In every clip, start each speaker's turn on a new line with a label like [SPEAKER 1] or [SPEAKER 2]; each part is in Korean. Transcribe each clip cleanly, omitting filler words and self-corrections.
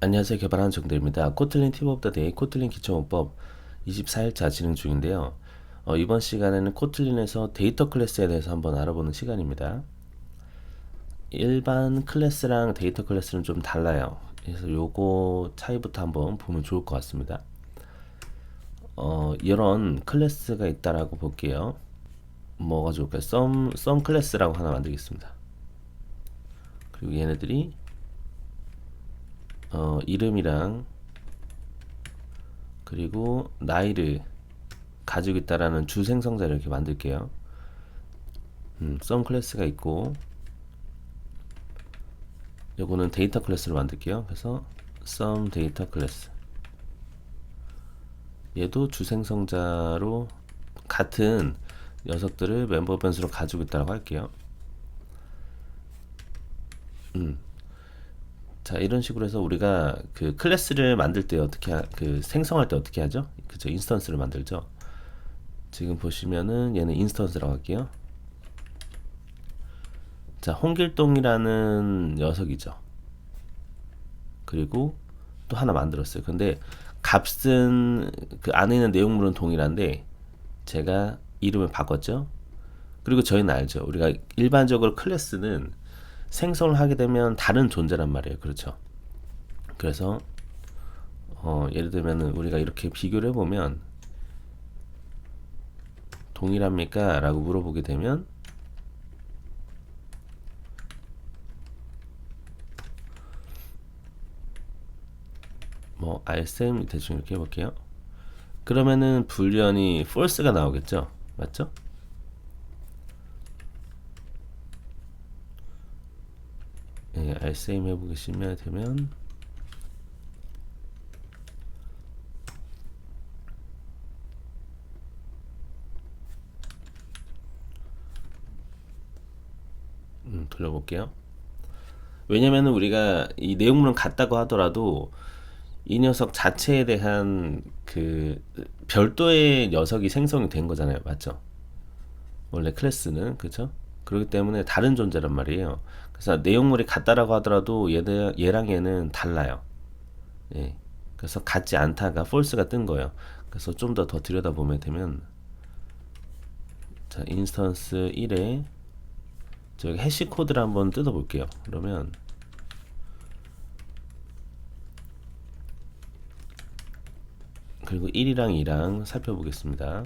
[SPEAKER 1] 안녕하세요. 개발하는 정대입니다. 코틀린 팁 오브 더 데이 코틀린 기초문법 24일차 진행 중인데요. 이번 시간에는 코틀린에서 데이터 클래스에 대해서 한번 알아보는 시간입니다. 일반 클래스랑 데이터 클래스는 좀 달라요. 그래서 요거 차이부터 한번 보면 좋을 것 같습니다. 이런 클래스가 있다라고 볼게요. 뭐가 좋을까요? 썸 클래스라고 하나 만들겠습니다. 그리고 얘네들이 이름이랑 그리고 나이를 가지고 있다라는 주 생성자를 이렇게 만들게요. 썸 클래스가 있고 요거는 데이터 클래스로 만들게요. 그래서 썸 데이터 클래스, 얘도 주 생성자로 같은 녀석들을 멤버 변수로 가지고 있다고 할게요. 자, 이런 식으로 해서 우리가 그 클래스를 만들 때 그 생성할 때 어떻게 하죠? 그죠? 인스턴스를 만들죠. 지금 보시면은 얘는 인스턴스라고 할게요. 자, 홍길동이라는 녀석이죠. 그리고 또 하나 만들었어요. 근데 값은 그 안에 있는 내용물은 동일한데 제가 이름을 바꿨죠. 그리고 저희는 알죠. 우리가 일반적으로 클래스는 생성을 하게 되면 다른 존재란 말이에요. 그렇죠. 그래서 예를 들면 우리가 이렇게 비교를 해보면 동일합니까? 라고 물어보게 되면 뭐 알셈 대충 이렇게 해볼게요. 그러면은 불련이 false가 나오겠죠. 맞죠? 예, 알셈 해보시면 되면 돌려볼게요. 왜냐면은 우리가 이 내용물은 같다고 하더라도 이 녀석 자체에 대한 그 별도의 녀석이 생성이 된 거잖아요. 맞죠? 원래 클래스는 그렇죠? 그렇기 때문에 다른 존재란 말이에요. 그래서 내용물이 같다라고 하더라도 얘랑 얘는 달라요. 예. 그래서 같지 않다가 false가 뜬 거예요. 그래서 좀 더 들여다보면 되면 자, 인스턴스 1에 저기 해시 코드를 한번 뜯어볼게요. 그러면 그리고 1이랑 2랑 살펴보겠습니다.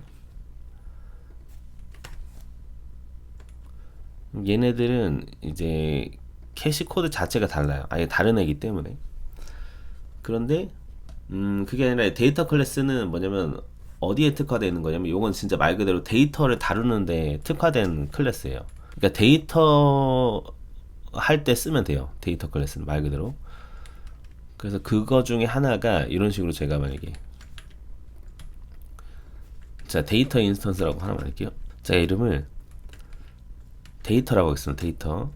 [SPEAKER 1] 얘네들은 이제 캐시 코드 자체가 달라요. 아예 다른 애기 때문에. 그런데 그게 아니라 데이터 클래스는 뭐냐면 어디에 특화되어 있는 거냐면 이건 진짜 말 그대로 데이터를 다루는데 특화된 클래스예요. 그러니까 데이터 할 때 쓰면 돼요. 데이터 클래스는 말 그대로. 그래서 그거 중에 하나가 이런 식으로 제가 만약에 자 데이터 인스턴스라고 하나 만들게요. 자 이름을 데이터라고 하겠습니다.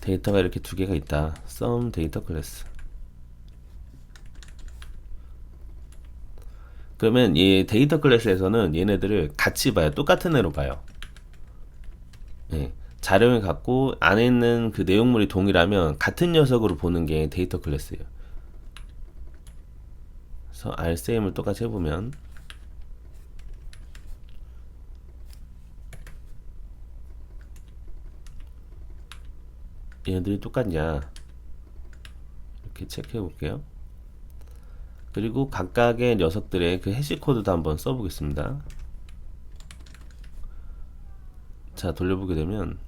[SPEAKER 1] 데이터가 이렇게 두 개가 있다. some 데이터 클래스. 그러면 이 데이터 클래스에서는 얘네들을 같이 봐요. 똑같은 애로 봐요. 예. 자료를 갖고 안에 있는 그 내용물이 동일하면 같은 녀석으로 보는 게 데이터 클래스예요. 그래서 RSAM을 똑같이 해보면 얘네들이 똑같냐 이렇게 체크해 볼게요. 그리고 각각의 녀석들의 그 해시 코드도 한번 써보겠습니다. 자 돌려보게 되면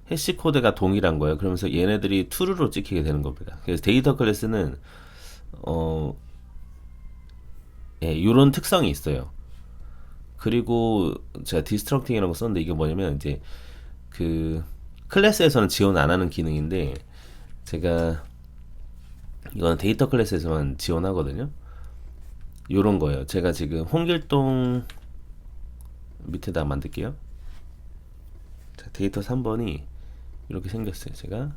[SPEAKER 1] 해시 코드가 동일한 거예요. 그러면서 얘네들이 true로 찍히게 되는 겁니다. 그래서 데이터 클래스는 예, 이런 특성이 있어요. 그리고 제가 디스트럭팅이라고 썼는데 이게 뭐냐면 이제 그 클래스에서는 지원 안 하는 기능인데 제가 이거는 데이터 클래스에서만 지원하거든요. 요런 거예요. 제가 지금 홍길동 밑에다 만들게요. 자, 데이터 3번이 이렇게 생겼어요. 제가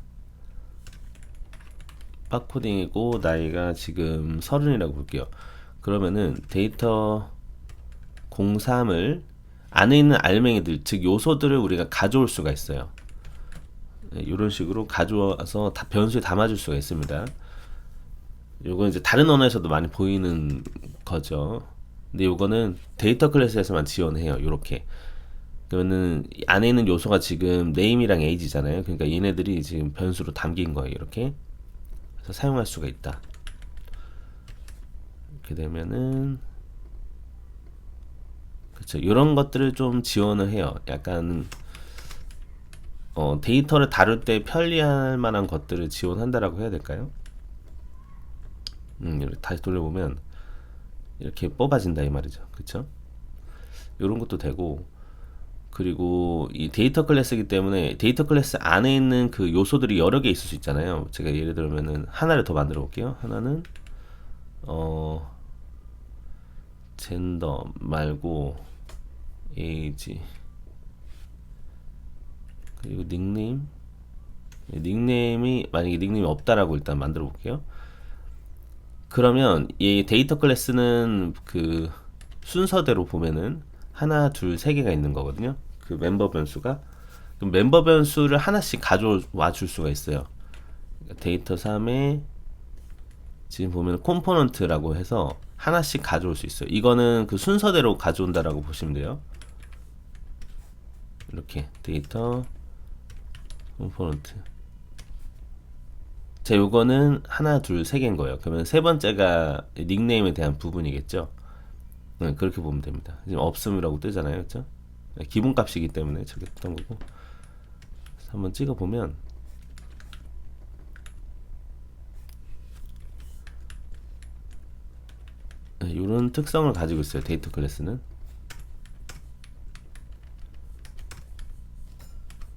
[SPEAKER 1] 빡코딩이고 나이가 지금 30이라고 볼게요. 그러면은 데이터 03을 안에 있는 알맹이들 즉 요소들을 우리가 가져올 수가 있어요. 이런 식으로 가져와서 다 변수에 담아줄 수가 있습니다. 요건 이제 다른 언어에서도 많이 보이는 거죠. 근데 요거는 데이터 클래스에서만 지원해요. 요렇게. 그러면은 안에 있는 요소가 지금 name이랑 age잖아요. 그러니까 얘네들이 지금 변수로 담긴 거예요. 이렇게. 그래서 사용할 수가 있다. 이렇게 되면은 그렇죠. 이런 것들을 좀 지원을 해요. 약간 데이터를 다룰 때 편리할 만한 것들을 지원한다라고 해야 될까요? 이렇게 다시 돌려보면 이렇게 뽑아진다 이 말이죠. 그쵸? 이런 것도 되고, 그리고 이 데이터 클래스이기 때문에 데이터 클래스 안에 있는 그 요소들이 여러 개 있을 수 있잖아요. 제가 예를 들면은 하나를 더 만들어 볼게요. 하나는 젠더 말고 에이지, 그리고 닉네임. 닉네임이 만약에 닉네임이 없다라고 일단 만들어 볼게요. 그러면 이 데이터 클래스는 그 순서대로 보면은 하나, 둘, 세 개가 있는 거거든요. 그 멤버 변수가. 그럼 멤버 변수를 하나씩 가져와 줄 수가 있어요. 그러니까 데이터 3에 지금 보면 컴포넌트라고 해서 하나씩 가져올 수 있어요. 이거는 그 순서대로 가져온다라고 보시면 돼요. 이렇게 데이터 컴포넌트. 자, 요거는 하나, 둘, 세 개인 거예요. 그러면 세 번째가 닉네임에 대한 부분이겠죠. 네, 그렇게 보면 됩니다. 지금 없음이라고 뜨잖아요, 그렇죠? 네, 기본값이기 때문에 저게 떴던 거고. 그래서 한번 찍어보면 네, 이런 특성을 가지고 있어요. 데이터 클래스는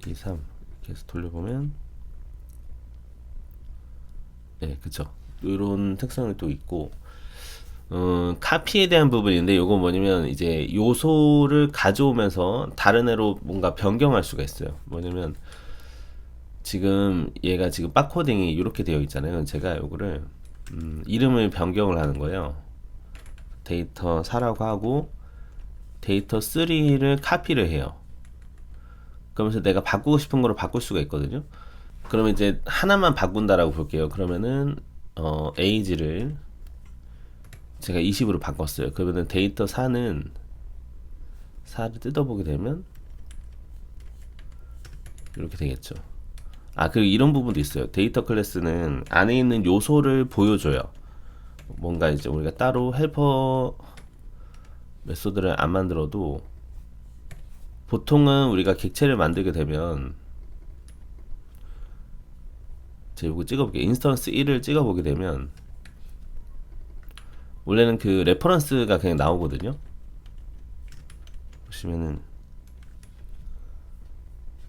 [SPEAKER 1] 2, 3 이렇게 해서 돌려보면 네, 그쵸. 이런 특성이 또 있고, 카피에 대한 부분인데, 요거 뭐냐면, 이제 요소를 가져오면서 다른 애로 뭔가 변경할 수가 있어요. 뭐냐면, 지금 얘가 지금 바코딩이 이렇게 되어 있잖아요. 제가 요거를, 이름을 변경을 하는 거예요. 데이터 4라고 하고, 데이터 3를 카피를 해요. 그러면서 내가 바꾸고 싶은 거로 바꿀 수가 있거든요. 그러면 이제 하나만 바꾼다라고 볼게요. 그러면은 age를 제가 20으로 바꿨어요. 그러면은 데이터 4는 4를 뜯어보게 되면 이렇게 되겠죠. 아, 그리고 이런 부분도 있어요. 데이터 클래스는 안에 있는 요소를 보여줘요. 뭔가 이제 우리가 따로 헬퍼 메소드를 안 만들어도 보통은 우리가 객체를 만들게 되면 제가 이거 찍어볼게요. 인스턴스 1을 찍어보게 되면 원래는 그 레퍼런스가 그냥 나오거든요. 보시면은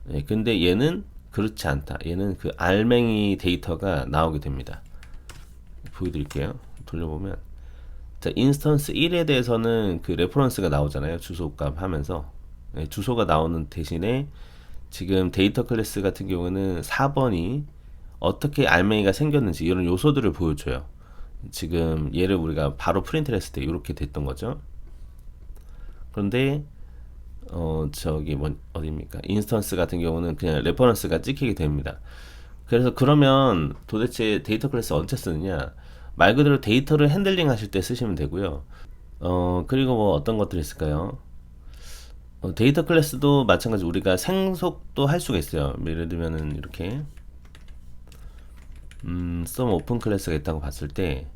[SPEAKER 1] 네, 근데 얘는 그렇지 않다. 얘는 그 알맹이 데이터가 나오게 됩니다. 보여드릴게요. 돌려보면 자, 인스턴스 1에 대해서는 그 레퍼런스가 나오잖아요. 주소값 하면서 네, 주소가 나오는 대신에 지금 데이터 클래스 같은 경우는 4번이 어떻게 알맹이가 생겼는지 이런 요소들을 보여줘요. 지금 얘를 우리가 바로 프린트를 했을 때 이렇게 됐던 거죠. 그런데 저기 뭐 어디입니까? 인스턴스 같은 경우는 그냥 레퍼런스가 찍히게 됩니다. 그래서 그러면 도대체 데이터 클래스 언제 쓰느냐? 말 그대로 데이터를 핸들링 하실 때 쓰시면 되고요. 그리고 뭐 어떤 것들이 있을까요? 데이터 클래스도 마찬가지 우리가 생속도 할 수가 있어요. 예를 들면은 이렇게 some open 클래스가 있다고 봤을 때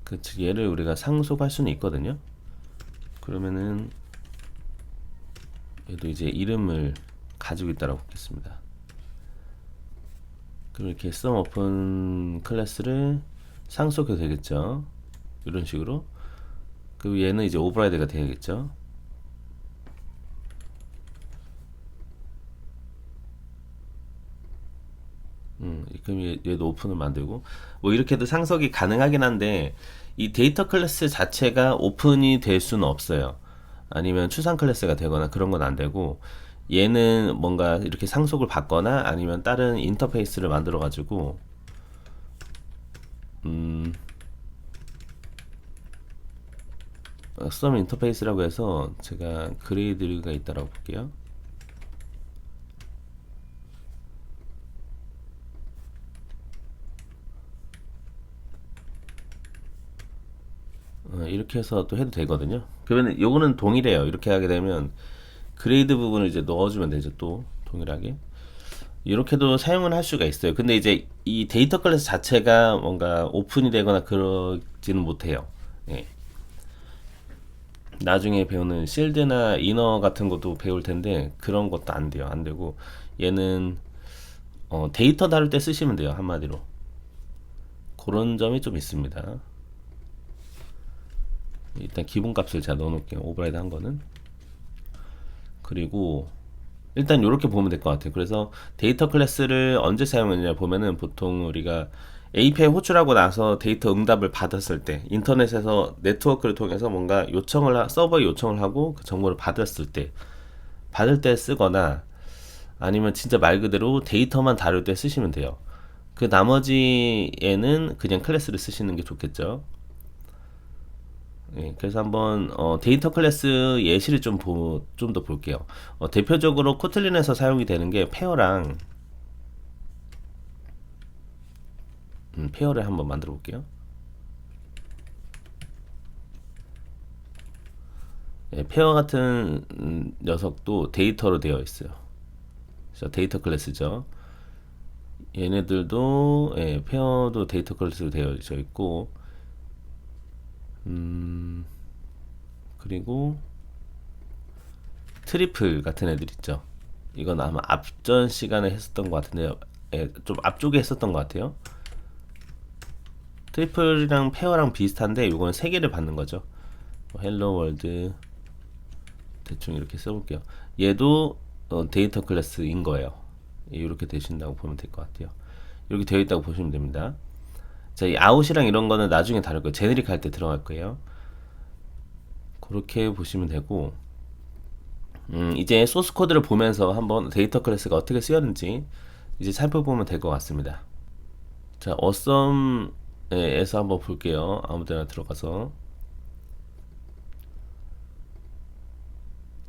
[SPEAKER 1] 그 얘를 우리가 상속할 수는 있거든요. 그러면은 얘도 이제 이름을 가지고 있다고 보겠습니다. 그럼 이렇게 some open 클래스를 상속해도 되겠죠. 이런 식으로. 그리고 얘는 이제 오버라이드가 되겠죠. 그럼 얘도 오픈을 만들고 뭐 이렇게도 상속이 가능하긴 한데 이 데이터 클래스 자체가 오픈이 될 수는 없어요. 아니면 추상 클래스가 되거나 그런 건 안 되고 얘는 뭔가 이렇게 상속을 받거나 아니면 다른 인터페이스를 만들어 가지고 썸 인터페이스라고 해서 제가 그레이드가 있다라고 볼게요. 이렇게 해서 또 해도 되거든요. 그러면 요거는 동일해요. 이렇게 하게 되면 그레이드 부분을 이제 넣어주면 되죠. 또 동일하게 이렇게도 사용을 할 수가 있어요. 근데 이제 이 데이터 클래스 자체가 뭔가 오픈이 되거나 그러지는 못해요. 예. 나중에 배우는 실드나 이너 같은 것도 배울 텐데 그런 것도 안 돼요. 안 되고 얘는 데이터 다룰 때 쓰시면 돼요. 한마디로 그런 점이 좀 있습니다. 일단 기본값을 제가 넣어놓을게요. 오버라이드 한 거는. 그리고 일단 이렇게 보면 될 것 같아요. 그래서 데이터 클래스를 언제 사용했냐 보면은 보통 우리가 API 호출하고 나서 데이터 응답을 받았을 때 인터넷에서 네트워크를 통해서 뭔가 서버에 요청을 하고 그 정보를 받았을 때 받을 때 쓰거나 아니면 진짜 말 그대로 데이터만 다룰 때 쓰시면 돼요. 그 나머지에는 그냥 클래스를 쓰시는 게 좋겠죠. 예, 그래서 한번 데이터 클래스 예시를 좀 더 볼게요. 대표적으로 코틀린에서 사용이 되는 게 페어랑 페어를 한번 만들어 볼게요. 예, 페어 같은 녀석도 데이터로 되어 있어요. 그래서 데이터 클래스죠. 얘네들도 페어도 데이터 클래스로 되어 있고 그리고 트리플 같은 애들 있죠. 이건 아마 앞전 시간에 했었던 것 같은데요. 좀 앞쪽에 했었던 것 같아요. 트리플이랑 페어랑 비슷한데 이거는 세 개를 받는 거죠. 헬로 월드 대충 이렇게 써볼게요. 얘도 데이터 클래스인 거예요. 이렇게 되신다고 보면 될 것 같아요. 이렇게 되어 있다고 보시면 됩니다. 자, 이 아웃이랑 이런 거는 나중에 다룰 거예요. 제네릭 할 때 들어갈 거예요. 그렇게 보시면 되고, 이제 소스 코드를 보면서 한번 데이터 클래스가 어떻게 쓰였는지 이제 살펴보면 될 것 같습니다. 자, 어썸에서 한번 볼게요. 아무데나 들어가서.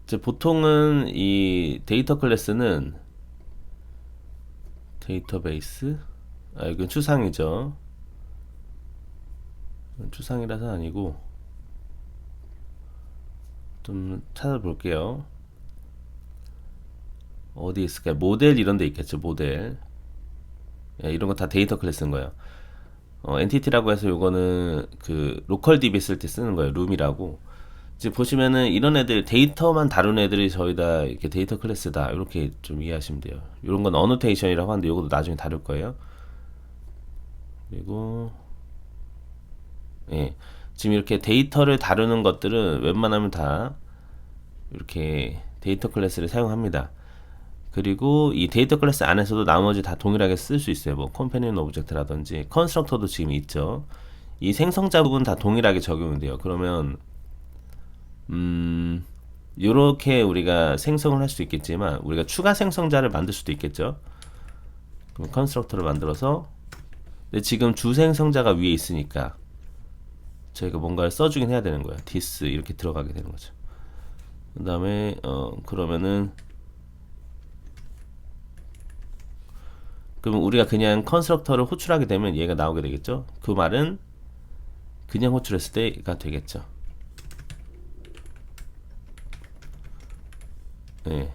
[SPEAKER 1] 이제 보통은 이 데이터 클래스는 데이터베이스, 이건 추상이죠. 추상이라서 아니고 좀 찾아볼게요. 어디 있을까요? 모델 이런 데 있겠죠. 모델. 이런 거 다 데이터 클래스인 거예요. 엔티티라고 해서 요거는 그 로컬 DB 쓸 때 쓰는 거예요. 룸이라고. 지금 보시면은 이런 애들 데이터만 다루는 애들이 저희 다 이렇게 데이터 클래스다. 이렇게 좀 이해하시면 돼요. 이런 건 어노테이션이라고 하는데 요것도 나중에 다룰 거예요. 그리고 지금 이렇게 데이터를 다루는 것들은 웬만하면 다 이렇게 데이터 클래스를 사용합니다. 그리고 이 데이터 클래스 안에서도 나머지 다 동일하게 쓸 수 있어요. 뭐 컴패니언 오브젝트라든지 컨스트럭터도 지금 있죠. 이 생성자 부분 다 동일하게 적용이 돼요. 그러면 이렇게 우리가 생성을 할 수 있겠지만 우리가 추가 생성자를 만들 수도 있겠죠. 그럼 컨스트럭터를 만들어서 근데 지금 주 생성자가 위에 있으니까 저희가 뭔가를 써주긴 해야 되는 거예요. this 이렇게 들어가게 되는 거죠. 그 다음에 그러면은 그러면 우리가 그냥 컨스트럭터를 호출하게 되면 얘가 나오게 되겠죠. 그 말은 그냥 호출했을 때가 되겠죠. 네.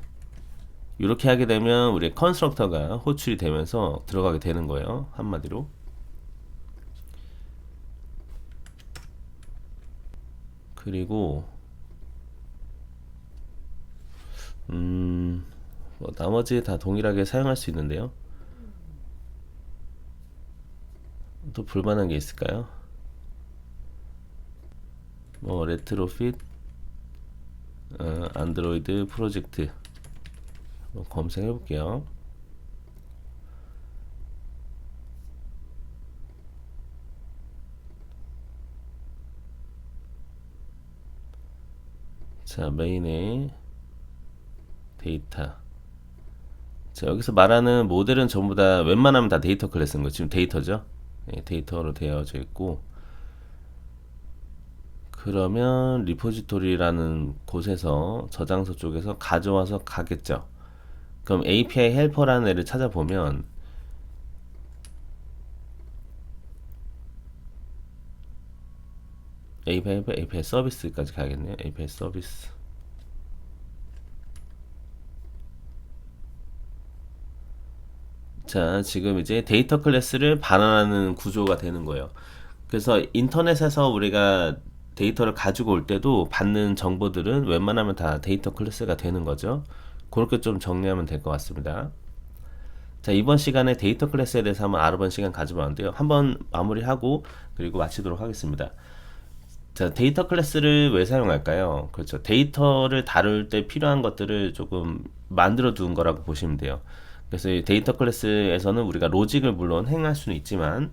[SPEAKER 1] 이렇게 하게 되면 우리 컨스트럭터가 호출이 되면서 들어가게 되는 거예요. 한마디로. 그리고 뭐 나머지 다 동일하게 사용할 수 있는데요. 또 불만한 게 있을까요? 뭐 레트로핏 안드로이드 프로젝트 검색해 볼게요. 자, 메인에 데이터. 자, 여기서 말하는 모델은 전부 다 웬만하면 다 데이터 클래스인 거예요. 지금 데이터죠. 데이터로 되어져 있고 그러면 리포지토리라는 곳에서 저장소 쪽에서 가져와서 가겠죠. 그럼 API 헬퍼라는 애를 찾아보면 API 헬퍼, API 서비스까지 가겠네요. API 서비스. 자, 지금 이제 데이터 클래스를 반환하는 구조가 되는 거예요. 그래서 인터넷에서 우리가 데이터를 가지고 올 때도 받는 정보들은 웬만하면 다 데이터 클래스가 되는 거죠. 그렇게 좀 정리하면 될 것 같습니다. 자, 이번 시간에 데이터 클래스에 대해서 한번 알아본 시간 가져봤는데요. 한번 마무리하고 그리고 마치도록 하겠습니다. 자, 데이터 클래스를 왜 사용할까요? 그렇죠. 데이터를 다룰 때 필요한 것들을 조금 만들어 둔 거라고 보시면 돼요. 그래서 이 데이터 클래스에서는 우리가 로직을 물론 행할 수는 있지만,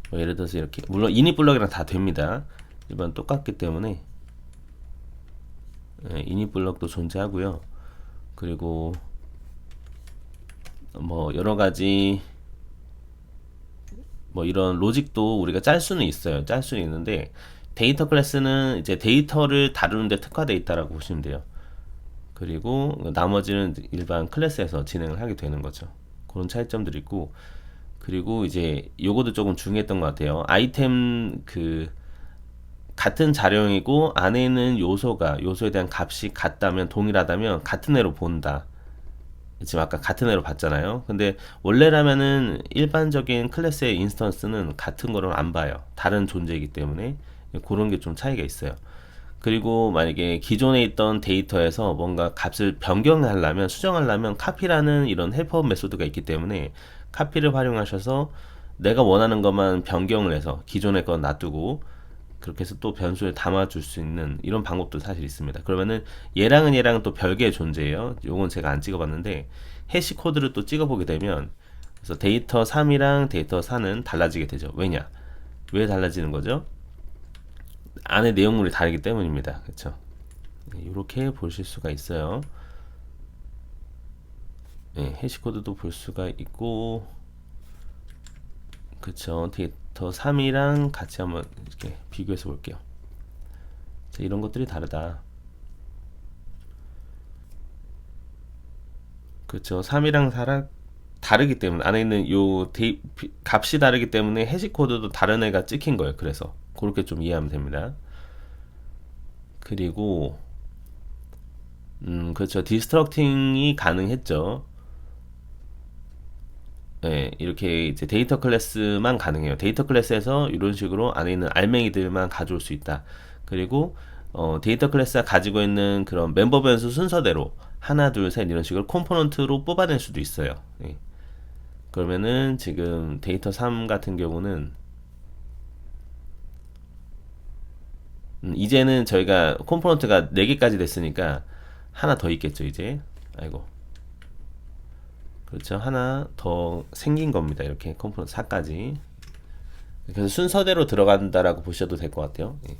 [SPEAKER 1] 뭐 예를 들어서 이렇게, 물론 이닛 블럭이랑 다 됩니다. 일반 똑같기 때문에, 이닛 블럭도 존재하고요. 그리고 뭐 여러 가지 뭐 이런 로직도 우리가 짤 수는 있어요. 짤 수는 있는데 데이터 클래스는 이제 데이터를 다루는데 특화되어 있다라고 보시면 돼요. 그리고 나머지는 일반 클래스에서 진행을 하게 되는 거죠. 그런 차이점들이 있고, 그리고 이제 요거도 조금 중요했던 것 같아요. 아이템 같은 자료이고 안에 있는 요소에 대한 값이 같다면, 동일하다면 같은 애로 본다. 지금 아까 같은 애로 봤잖아요. 근데 원래라면은 일반적인 클래스의 인스턴스는 같은 거를 안 봐요. 다른 존재이기 때문에 그런 게 좀 차이가 있어요. 그리고 만약에 기존에 있던 데이터에서 뭔가 값을 변경하려면, 수정하려면 카피라는 이런 헬퍼 메소드가 있기 때문에 카피를 활용하셔서 내가 원하는 것만 변경을 해서 기존의 건 놔두고 그렇게 해서 또 변수를 담아줄 수 있는 이런 방법도 사실 있습니다. 그러면은 얘랑은 또 별개의 존재예요. 요건 제가 안 찍어봤는데 해시 코드를 또 찍어보게 되면, 그래서 데이터 3이랑 데이터 4는 달라지게 되죠. 왜냐? 왜 달라지는 거죠? 안에 내용물이 다르기 때문입니다. 그렇죠? 이렇게 보실 수가 있어요. 네, 해시 코드도 볼 수가 있고, 그쵸. 데이터 3이랑 같이 한번 이렇게 비교해서 볼게요. 자, 이런 것들이 다르다. 그쵸. 3이랑 4랑 다르기 때문에, 안에 있는 값이 다르기 때문에 해시 코드도 다른 애가 찍힌 거예요. 그래서 그렇게 좀 이해하면 됩니다. 그리고 그렇죠. 디스트럭팅이 가능했죠. 네, 이렇게 이제 데이터 클래스만 가능해요. 데이터 클래스에서 이런 식으로 안에 있는 알맹이들만 가져올 수 있다. 그리고 데이터 클래스가 가지고 있는 그런 멤버 변수 순서대로 하나, 둘, 셋 이런 식으로 컴포넌트로 뽑아낼 수도 있어요. 네. 그러면은 지금 데이터 3 같은 경우는 이제는 저희가 컴포넌트가 4개까지 됐으니까 하나 더 있겠죠, 이제. 아이고. 그렇죠. 하나 더 생긴 겁니다. 이렇게 컴포넌트 4까지. 그래서 순서대로 들어간다라고 보셔도 될 것 같아요. 예.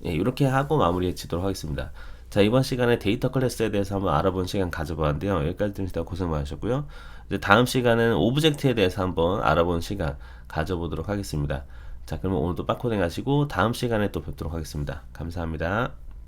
[SPEAKER 1] 예, 이렇게 하고 마무리해 치도록 하겠습니다. 자, 이번 시간에 데이터 클래스에 대해서 한번 알아본 시간 가져봤는데요. 여기까지 들으시다 고생 많으셨고요. 이제 다음 시간은 오브젝트에 대해서 한번 알아본 시간 가져보도록 하겠습니다. 자, 그러면 오늘도 빠코딩 하시고 다음 시간에 또 뵙도록 하겠습니다. 감사합니다.